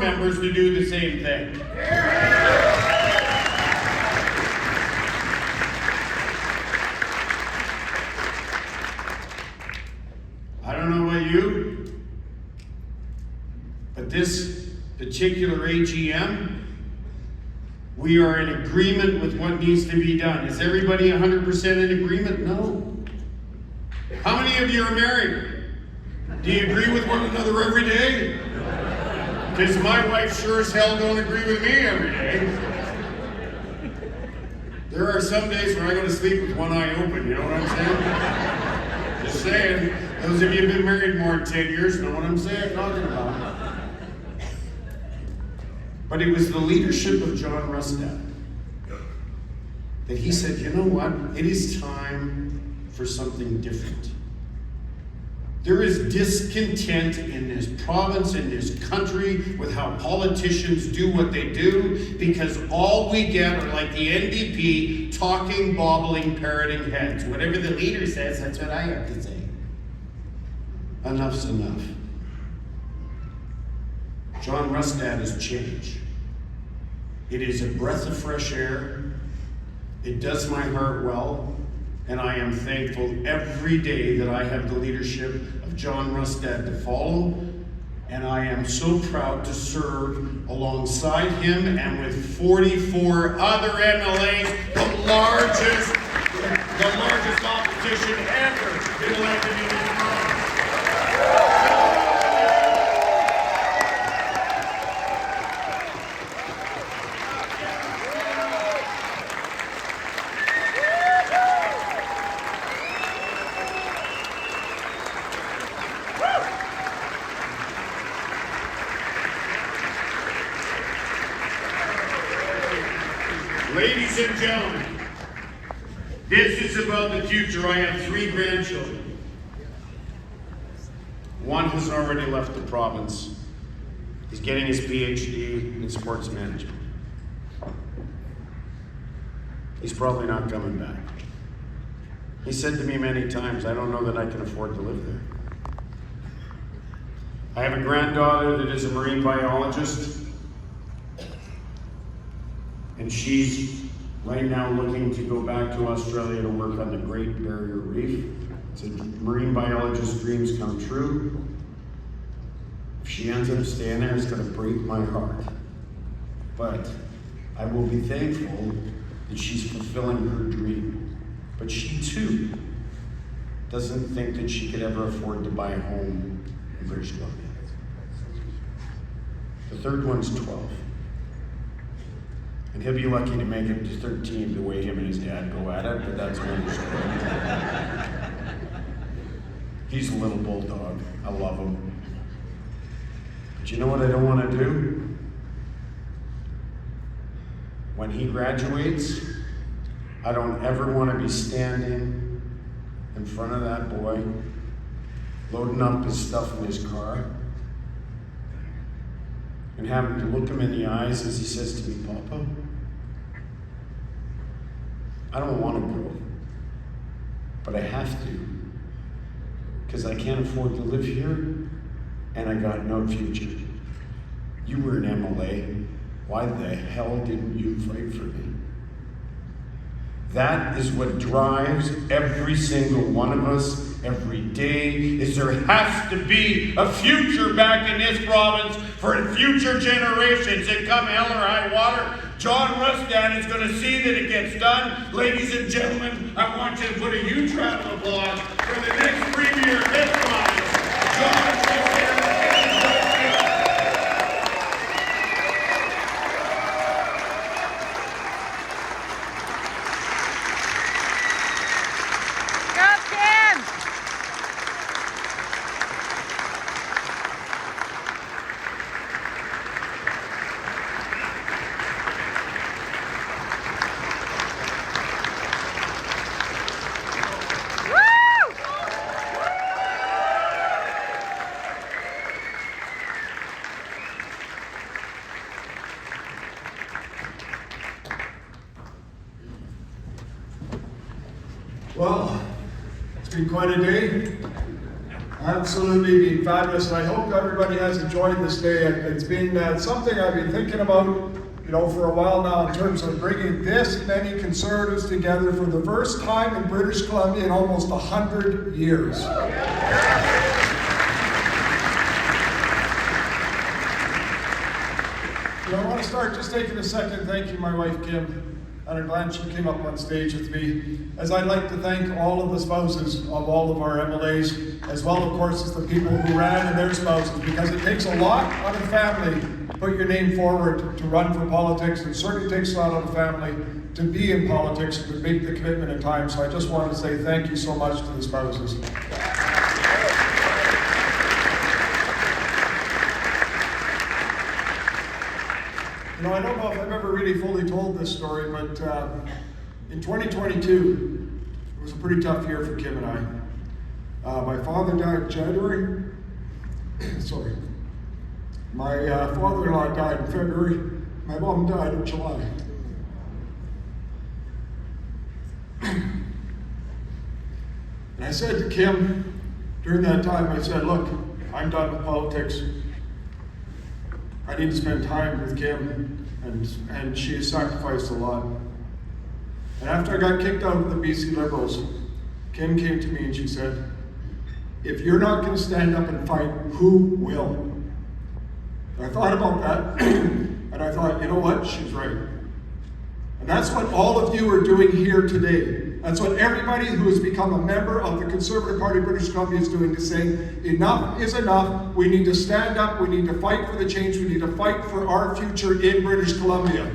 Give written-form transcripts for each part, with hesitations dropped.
members to do the same thing. I don't know about you, but this particular AGM, we are in agreement with what needs to be done. Is everybody 100% in agreement? No. How many of you are married? Do you agree with one another every day? Because my wife sure as hell don't agree with me every day. There are some days where I go to sleep with one eye open, you know what I'm saying? Just saying. Those of you who've been married more than 10 years know what I'm talking about. But it was the leadership of John Rustad that he said, you know what? It is time for something different. There is discontent in this province, in this country, with how politicians do what they do, because all we get are like the NDP, talking, bobbling, parroting heads. Whatever the leader says, that's what I have to say. Enough's enough. John Rustad has changed. It is a breath of fresh air. It does my heart well. And I am thankful every day that I have the leadership of John Rustad to follow. And I am so proud to serve alongside him and with 44 other MLAs, the largest opposition ever been elected in this province. Ladies and gentlemen, this is about the future. I have 3 grandchildren. One has already left the province. He's getting his PhD in sports management. He's probably not coming back. He said to me many times, I don't know that I can afford to live there. I have a granddaughter that is a marine biologist. And she's right now looking to go back to Australia to work on the Great Barrier Reef. It's a marine biologist's dreams come true. If she ends up staying there, it's going to break my heart. But I will be thankful that she's fulfilling her dream. But she too doesn't think that she could ever afford to buy a home in British Columbia. The third one's 12. And he'll be lucky to make it to 13 the way him and his dad go at it, but that's another story. He's a little bulldog. I love him. But you know what I don't want to do? When he graduates, I don't ever want to be standing in front of that boy, loading up his stuff in his car, and having to look him in the eyes as he says to me, Papa, I don't want to go, but I have to, because I can't afford to live here, and I got no future. You were an MLA. Why the hell didn't you fight for me? That is what drives every single one of us every day, is there has to be a future back in this province for future generations. And come hell or high water, John Rustad is going to see that it gets done. Ladies and gentlemen, I want you to put a huge round of applause for the next premier of this province, John Rustad. Well, it's been quite a day. Absolutely been fabulous, and I hope everybody has enjoyed this day. It's been something I've been thinking about, for a while now in terms of bringing this many Conservatives together for the first time in British Columbia in almost 100 years. I want to start just taking a second thanking my wife Kim, and I'm glad she came up on stage with me, as I'd like to thank all of the spouses of all of our MLAs, as well of course as the people who ran and their spouses, because it takes a lot on a family to put your name forward to run for politics, and it certainly takes a lot on a family to be in politics and to make the commitment in time. So I just want to say thank you so much to the spouses. I don't know if I've ever really fully told this story, but in 2022, it was a pretty tough year for Kim and I. My father died in January. Sorry. My father-in-law died in February. My mom died in July. And I said to Kim during that time, I said, look, I'm done with politics. I need to spend time with Kim, and she has sacrificed a lot. And after I got kicked out of the BC Liberals, Kim came to me and she said, if you're not going to stand up and fight, who will? And I thought about that, and I thought, you know what, she's right. And that's what all of you are doing here today. That's what everybody who has become a member of the Conservative Party of British Columbia is doing, to say, enough is enough. We need to stand up. We need to fight for the change. We need to fight for our future in British Columbia.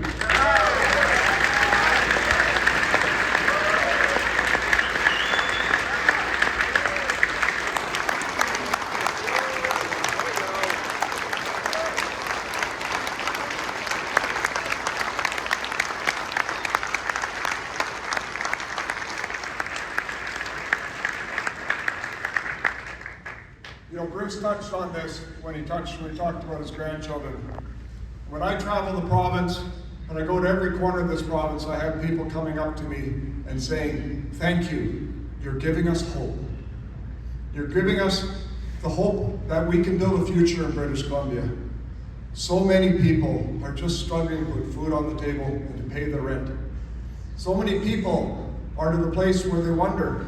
Bruce touched on this when he talked about his grandchildren. When I travel the province, and I go to every corner of this province, I have people coming up to me and saying, thank you, you're giving us hope. You're giving us the hope that we can build a future in British Columbia. So many people are just struggling to put food on the table and to pay the rent. So many people are to the place where they wonder,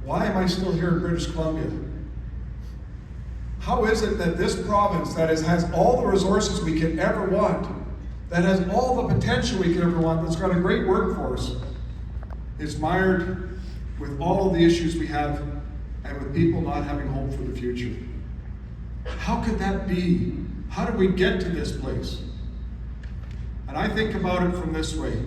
why am I still here in British Columbia? How is it that this province that has all the resources we could ever want, that has all the potential we could ever want, that's got a great workforce, is mired with all of the issues we have and with people not having hope for the future? How could that be? How did we get to this place? And I think about it from this way.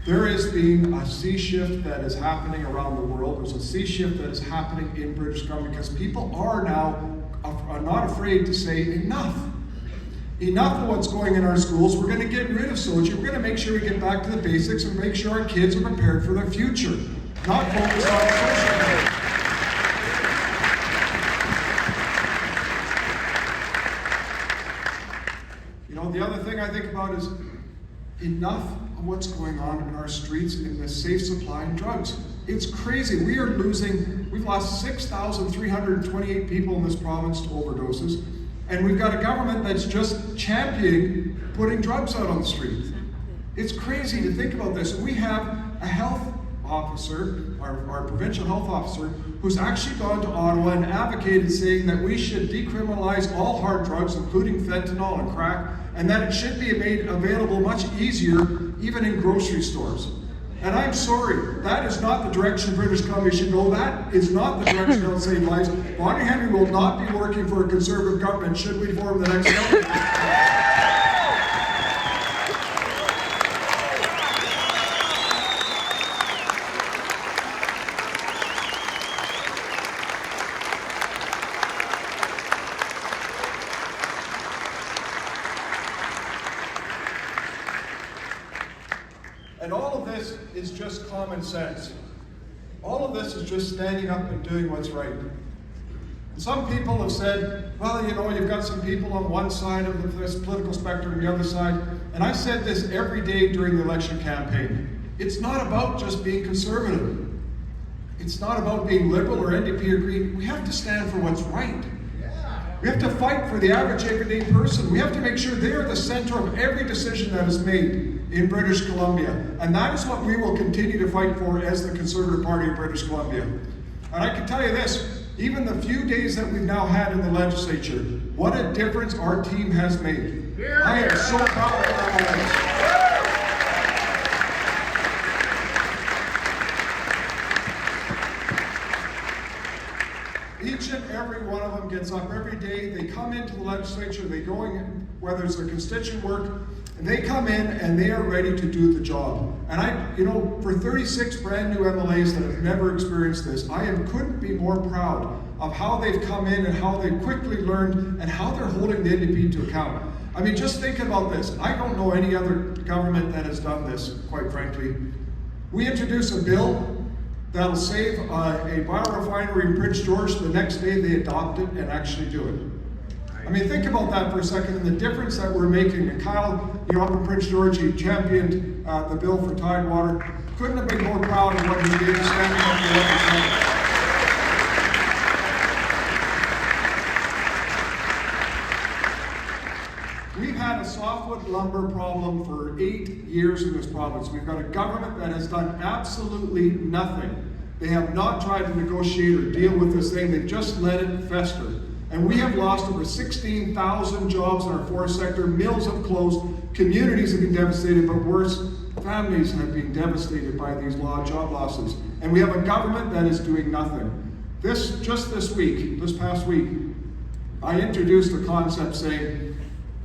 There is being a sea shift that is happening around the world. There's a sea shift that is happening in British Columbia because people are now not afraid to say enough. Enough of what's going in our schools. We're going to get rid of SOGI. We're going to make sure we get back to the basics and make sure our kids are prepared for their future, not focus on social media. The other thing I think about is enough of what's going on in our streets in the safe supply of drugs. It's crazy. We've lost 6,328 people in this province to overdoses, and we've got a government that's just championing putting drugs out on the street. It's crazy to think about this. And we have a health officer, our provincial health officer, who's actually gone to Ottawa and advocated saying that we should decriminalize all hard drugs, including fentanyl and crack, and that it should be made available much easier, even in grocery stores. And I'm sorry, that is not the direction British Columbia should go. That is not the direction that will save lives. Bonnie Henry will not be working for a Conservative government should we form the next government. And all of this is just common sense. All of this is just standing up and doing what's right. And some people have said, well, you've got some people on one side of this political spectrum and the other side. And I said this every day during the election campaign. It's not about just being conservative. It's not about being liberal or NDP or Green. We have to stand for what's right. We have to fight for the average everyday person. We have to make sure they are the center of every decision that is made in British Columbia. And that is what we will continue to fight for as the Conservative Party of British Columbia. And I can tell you this, even the few days that we've now had in the legislature, what a difference our team has made. I am so proud of our allies. Each and every one of them gets up every day, they come into the legislature, they go in, whether it's their constituent work, and they come in and they are ready to do the job. And for 36 brand new MLAs that have never experienced this, couldn't be more proud of how they've come in and how they've quickly learned and how they're holding the NDP to account. I mean, just think about this. I don't know any other government that has done this, quite frankly. We introduce a bill that'll save a biorefinery in Prince George. The next day they adopt it and actually do it. I mean, think about that for a second and the difference that we're making. And Kyle, up in Prince George, he championed the bill for Tidewater. Couldn't have been more proud of what he did standing up for what he did. We've had a softwood lumber problem for 8 years in this province. We've got a government that has done absolutely nothing. They have not tried to negotiate or deal with this thing. They've just let it fester. And we have lost over 16,000 jobs in our forest sector. Mills have closed. Communities have been devastated, but worse, families have been devastated by these job losses. And we have a government that is doing nothing. This past week, I introduced a concept saying,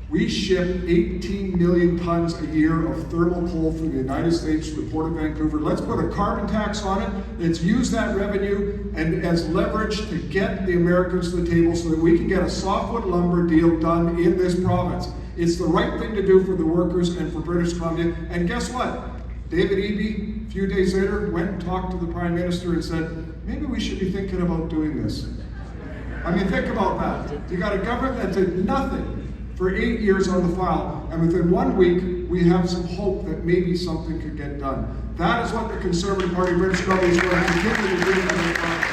we ship 18 million tons a year of thermal coal from the United States to the Port of Vancouver. Let's put a carbon tax on it. Let's use that revenue and as leverage to get the Americans to the table so that we can get a softwood lumber deal done in this province. It's the right thing to do for the workers and for British Columbia. And guess what? David Eby, a few days later, went and talked to the Prime Minister and said, maybe we should be thinking about doing this. I mean, think about that. You got a government that did nothing for 8 years on the file, and within 1 week, we have some hope that maybe something could get done. That is what the Conservative Party of British Columbia is going to continue to do for this province.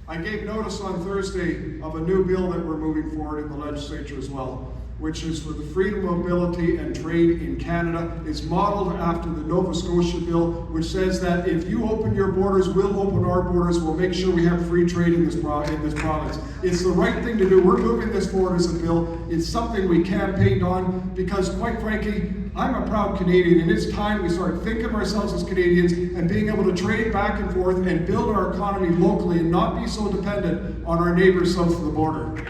I gave notice on Thursday of a new bill that we're moving forward in the legislature as well, which is for the freedom of mobility and trade in Canada. It's modeled after the Nova Scotia bill, which says that if you open your borders, we'll open our borders, we'll make sure we have free trade in this province. It's the right thing to do. We're moving this forward as a bill. It's something we campaigned on because, quite frankly, I'm a proud Canadian, and it's time we start thinking of ourselves as Canadians and being able to trade back and forth and build our economy locally and not be so dependent on our neighbors south of the border.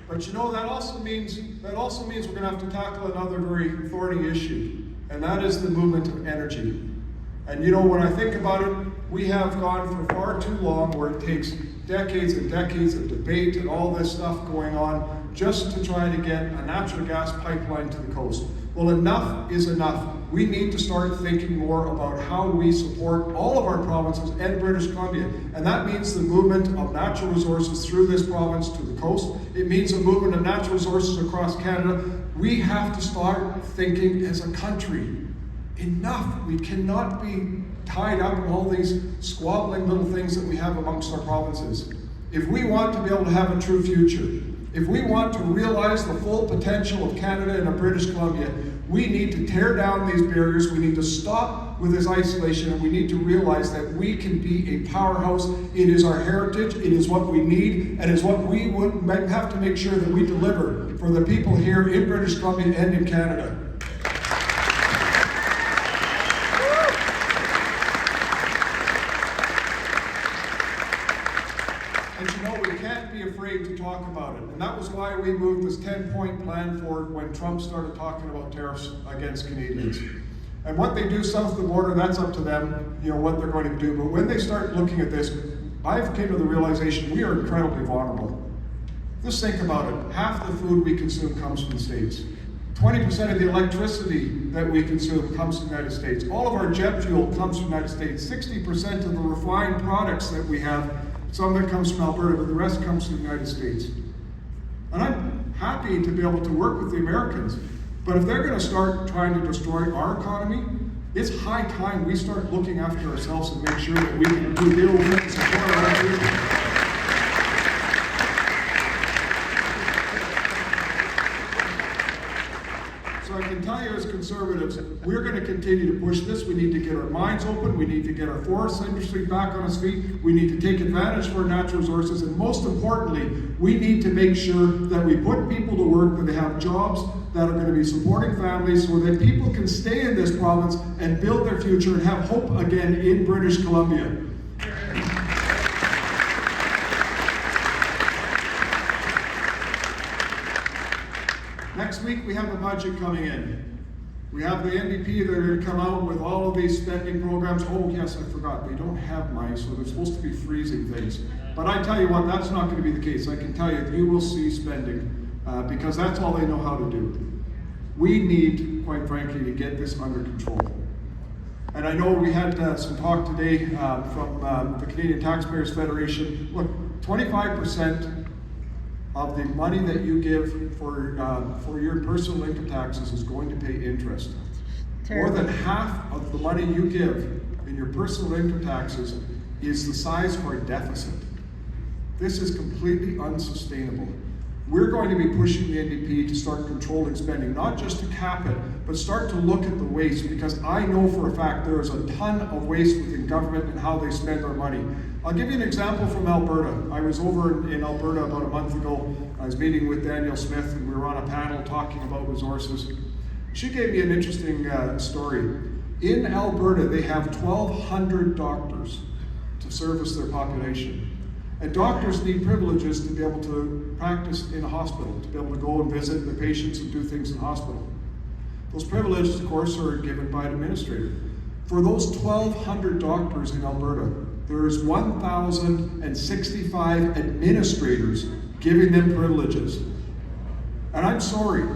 But that also means we're going to have to tackle another very thorny issue, and that is the movement of energy. And when I think about it, we have gone for far too long where it takes decades and decades of debate and all this stuff going on just to try to get a natural gas pipeline to the coast. Well, enough is enough. We need to start thinking more about how we support all of our provinces and British Columbia. And that means the movement of natural resources through this province to the coast. It means a movement of natural resources across Canada. We have to start thinking as a country. Enough. We cannot be tied up in all these squabbling little things that we have amongst our provinces. If we want to be able to have a true future, if we want to realize the full potential of Canada and of British Columbia, we need to tear down these barriers, we need to stop with this isolation, and we need to realize that we can be a powerhouse. It is our heritage, it is what we need, and it's what we would have to make sure that we deliver for the people here in British Columbia and in Canada. We can't be afraid to talk about it. And that was why we moved this 10-point plan forward when Trump started talking about tariffs against Canadians. And what they do south of the border, that's up to them, what they're going to do. But when they start looking at this, I've came to the realization we are incredibly vulnerable. Just think about it. Half the food we consume comes from the States. 20% of the electricity that we consume comes from the United States. All of our jet fuel comes from the United States. 60% of the refined products that we have Some of it comes from Alberta, but the rest comes from the United States. And I'm happy to be able to work with the Americans. But if they're going to start trying to destroy our economy, it's high time we start looking after ourselves and make sure that we can deal with it and support our own people. So I can tell you as conservatives, we're going to continue to push this. We need to get our minds open. We need to get our forest industry back on its feet. We need to take advantage of our natural resources. And most importantly, we need to make sure that we put people to work, that they have jobs that are going to be supporting families so that people can stay in this province and build their future and have hope again in British Columbia. Next week we have a budget coming in. We have the NDP that are going to come out with all of these spending programs. Oh yes, I forgot, they don't have money, so they're supposed to be freezing things. But I tell you what, that's not going to be the case. I can tell you, you will see spending because that's all they know how to do. We need, quite frankly, to get this under control. And I know we had some talk today from the Canadian Taxpayers Federation. Look, 25% of the money that you give for your personal income taxes is going to pay interest. More than half of the money you give in your personal income taxes is the size of our deficit. This is completely unsustainable. We're going to be pushing the NDP to start controlling spending, not just to cap it, but start to look at the waste, because I know for a fact there is a ton of waste within government and how they spend our money. I'll give you an example from Alberta. I was over in Alberta about a month ago. I was meeting with Danielle Smith and we were on a panel talking about resources. She gave me an interesting story. In Alberta, they have 1,200 doctors to service their population. And doctors need privileges to be able to practice in a hospital, to be able to go and visit the patients and do things in hospital. Those privileges, of course, are given by an administrator. For those 1,200 doctors in Alberta, there is 1,065 administrators giving them privileges. And I'm sorry,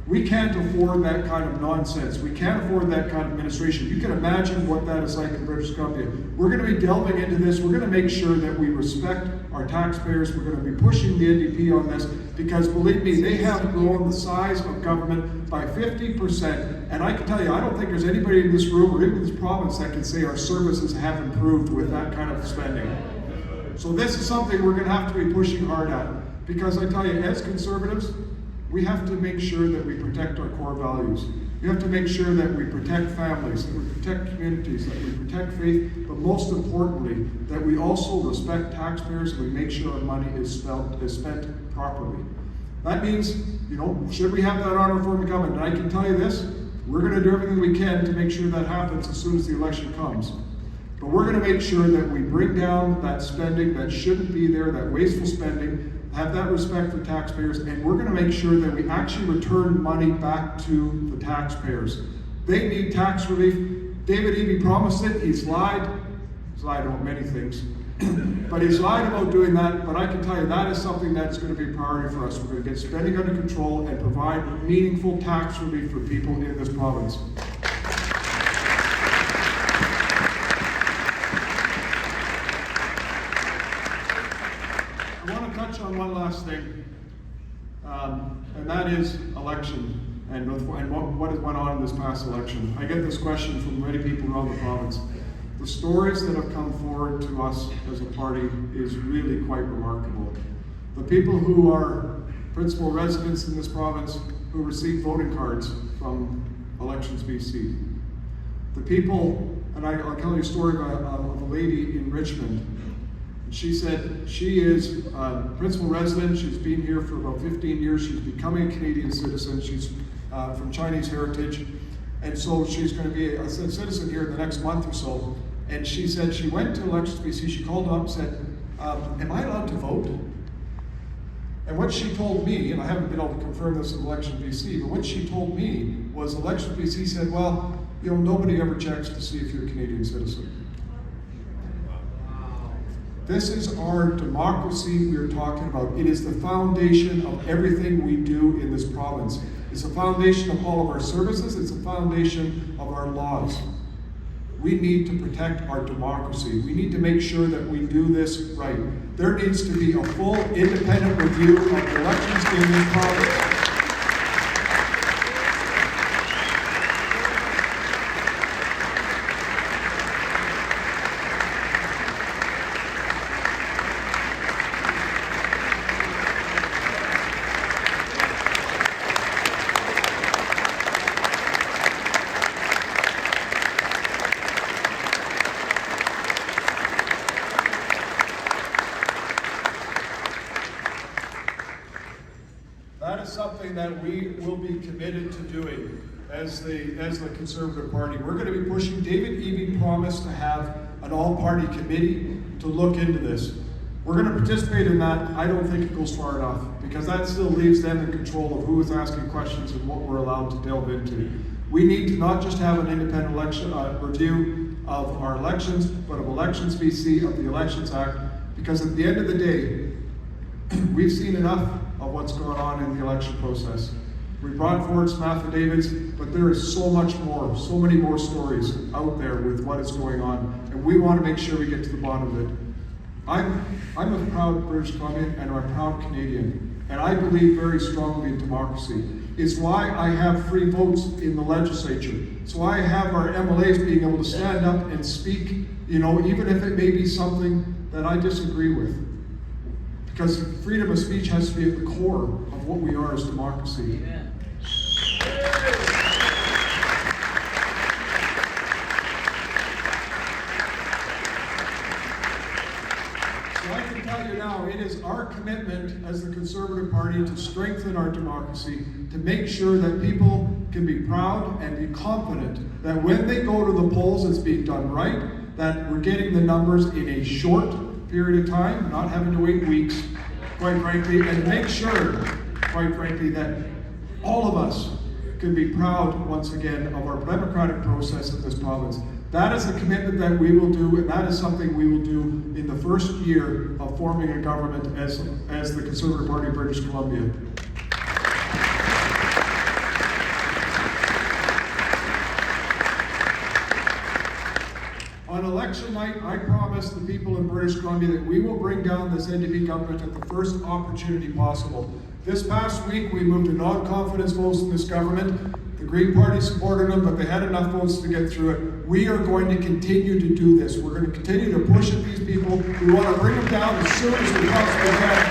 we can't afford that kind of nonsense. We can't afford that kind of administration. You can imagine what that is like in British Columbia. We're going to be delving into this. We're going to make sure that we respect our taxpayers. We're going to be pushing the NDP on this because, believe me, they have grown the size of government by 50%. And I can tell you, I don't think there's anybody in this room or in this province that can say our services have improved with that kind of spending. So this is something we're going to have to be pushing hard at. Because I tell you, as conservatives, we have to make sure that we protect our core values. We have to make sure that we protect families, that we protect communities, that we protect faith, but most importantly, that we also respect taxpayers and we make sure our money is spent properly. That means, should we have that honor for government? And I can tell you this, we're going to do everything we can to make sure that happens as soon as the election comes. But we're going to make sure that we bring down that spending that shouldn't be there, that wasteful spending, have that respect for taxpayers, and we're going to make sure that we actually return money back to the taxpayers. They need tax relief. David Eby promised it. He's lied. He's lied about many things. But he's lied about doing that. But I can tell you that is something that is going to be a priority for us. We're going to get spending under control and provide meaningful tax relief for people in this province. On one last thing, and that is election and what has went on in this past election. I get this question from many people around the province. The stories that have come forward to us as a party is really quite remarkable. The people who are principal residents in this province who receive voting cards from Elections BC. The people, and I'll tell you a story of a lady in Richmond. She said she is a principal resident. She's been here for about 15 years. She's becoming a Canadian citizen. She's from Chinese heritage. And so she's going to be a citizen here in the next month or so. And she said she went to Elections BC. She called up and said, am I allowed to vote? And what she told me, and I haven't been able to confirm this in Elections BC, but what she told me was Elections BC said, well, nobody ever checks to see if you're a Canadian citizen. This is our democracy we are talking about. It is the foundation of everything we do in this province. It's the foundation of all of our services. It's the foundation of our laws. we need to protect our democracy. We need to make sure that we do this right. There needs to be a full independent review of the elections in this province. That is something that we will be committed to doing as the Conservative Party. We're going to be pushing. David Eby promised to have an all-party committee to look into this. We're going to participate in that. I don't think it goes far enough, because that still leaves them in control of who is asking questions and what we're allowed to delve into. We need to not just have an independent election review of our elections, but of Elections BC, of the Elections Act, because at the end of the day, we've seen enough of what's going on in the election process. We brought forward some affidavits, but there is so much more, so many more stories out there with what is going on, and we want to make sure we get to the bottom of it. I'm a proud British Columbian and I'm a proud Canadian, and I believe very strongly in democracy. It's why I have free votes in the legislature. It's why I have our MLAs being able to stand up and speak, even if it may be something that I disagree with. Because freedom of speech has to be at the core of what we are as democracy. Amen. So I can tell you now, it is our commitment as the Conservative Party to strengthen our democracy, to make sure that people can be proud and be confident that when they go to the polls, it's being done right, that we're getting the numbers in a short period of time, not having to wait weeks, quite frankly, and make sure, quite frankly, that all of us can be proud once again of our democratic process in this province. That is a commitment that we will do, and that is something we will do in the first year of forming a government as the Conservative Party of British Columbia. On election night, I promise the people in British Columbia that we will bring down this NDP government at the first opportunity possible. This past week, we moved a non-confidence vote in this government. The Green Party supported them, but they had enough votes to get through it. We are going to continue to do this. We're going to continue to push at these people. We want to bring them down as soon as we possibly can.